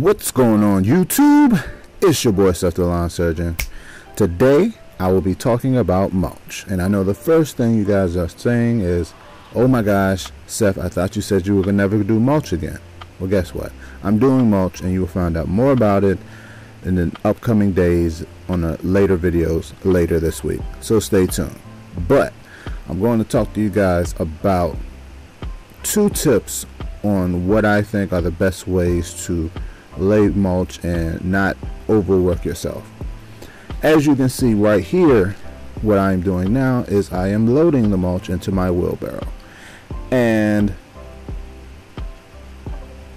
What's going on YouTube? It's your boy Seth the Lawn Surgeon. Today I will be talking about mulch, and I know the first thing you guys are saying is, oh my gosh, Seth, I thought you said you were gonna never do mulch again. Well, guess what? I'm doing mulch, and you will find out more about it in the upcoming days on the later videos later this week, so stay tuned. But I'm going to talk to you guys about 2 tips on what I think are the best ways to lay mulch and not overwork yourself. As you can see right here, what I'm doing now is I am loading the mulch into my wheelbarrow, and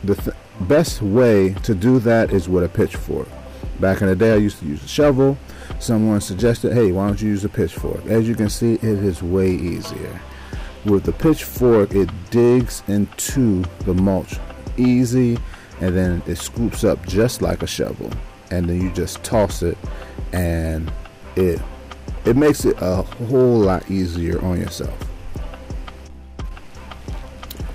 the best way to do that is with a pitchfork. Back in the day I used to use a shovel. Someone suggested, hey, why don't you use a pitchfork? As you can see, it is way easier. With the pitchfork, it digs into the mulch easy, and then it scoops up just like a shovel, and then you just toss it, and it makes it a whole lot easier on yourself.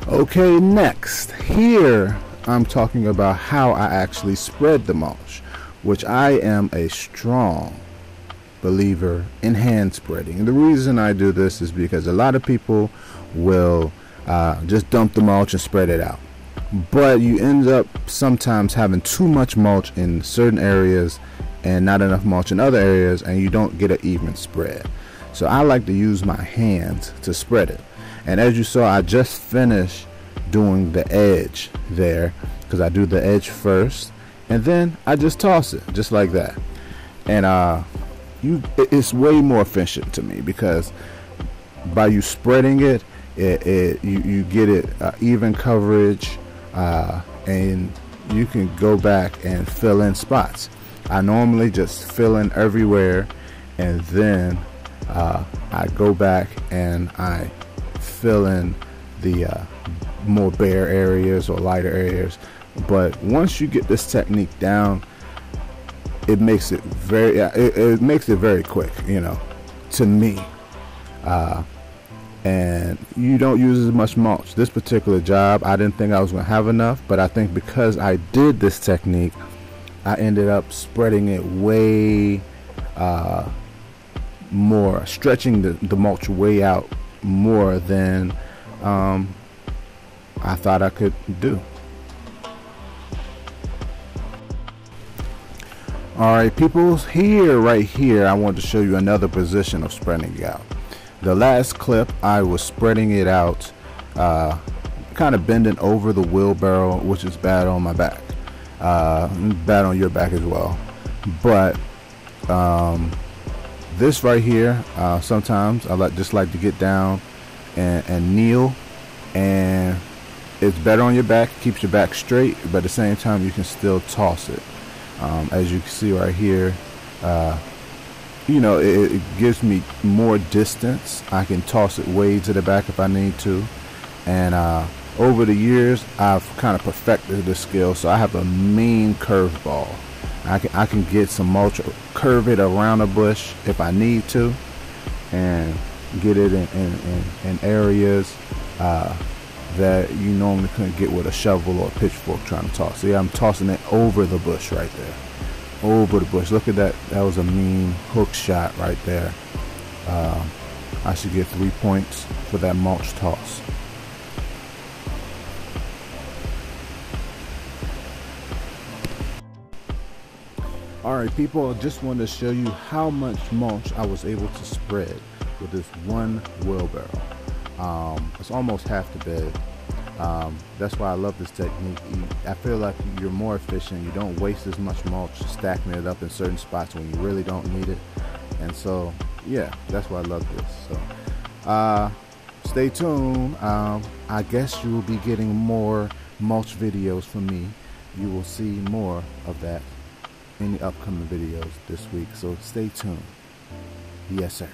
Okay, next here I'm talking about how I actually spread the mulch, which I am a strong believer in hand spreading. And the reason I do this is because a lot of people will just dump the mulch and spread it out, but you end up sometimes having too much mulch in certain areas and not enough mulch in other areas, and you don't get an even spread. So I like to use my hands to spread it. And as you saw, I just finished doing the edge there, because I do the edge first and then I just toss it just like that. And it's way more efficient to me, because by you spreading it, you get it even coverage, and you can go back and fill in spots. I normally just fill in everywhere, and then I go back and I fill in the more bare areas or lighter areas. But once you get this technique down, it makes it very quick, you know, to me. And you don't use as much mulch. This particular job, I didn't think I was going to have enough, but I think because I did this technique, I ended up spreading it way more, stretching the mulch way out more than I thought I could do. Alright people, right here I want to show you another position of spreading it out. The last clip I was spreading it out kind of bending over the wheelbarrow, which is bad on my back, bad on your back as well. But this right here, sometimes I just like to get down and kneel, and it's better on your back, keeps your back straight, but at the same time you can still toss it. As you can see right here, you know, it gives me more distance. I can toss it way to the back if I need to. And over the years, I've kind of perfected this skill, so I have a mean curve ball. I can get some mulch, curve it around a bush if I need to, and get it in areas that you normally couldn't get with a shovel or a pitchfork trying to toss. See, I'm tossing it over the bush right there. Over the bush. Look at that. That was a mean hook shot right there. I should get 3 points for that mulch toss. Alright people, I just wanted to show you how much mulch I was able to spread with this one wheelbarrow. It's almost half the bed. That's why I love this technique. I feel like you're more efficient. You don't waste as much mulch stacking it up in certain spots when you really don't need it. And so yeah, that's why I love this. So stay tuned. I guess you will be getting more mulch videos from me. You will see more of that in the upcoming videos this week, so stay tuned. Yes sir.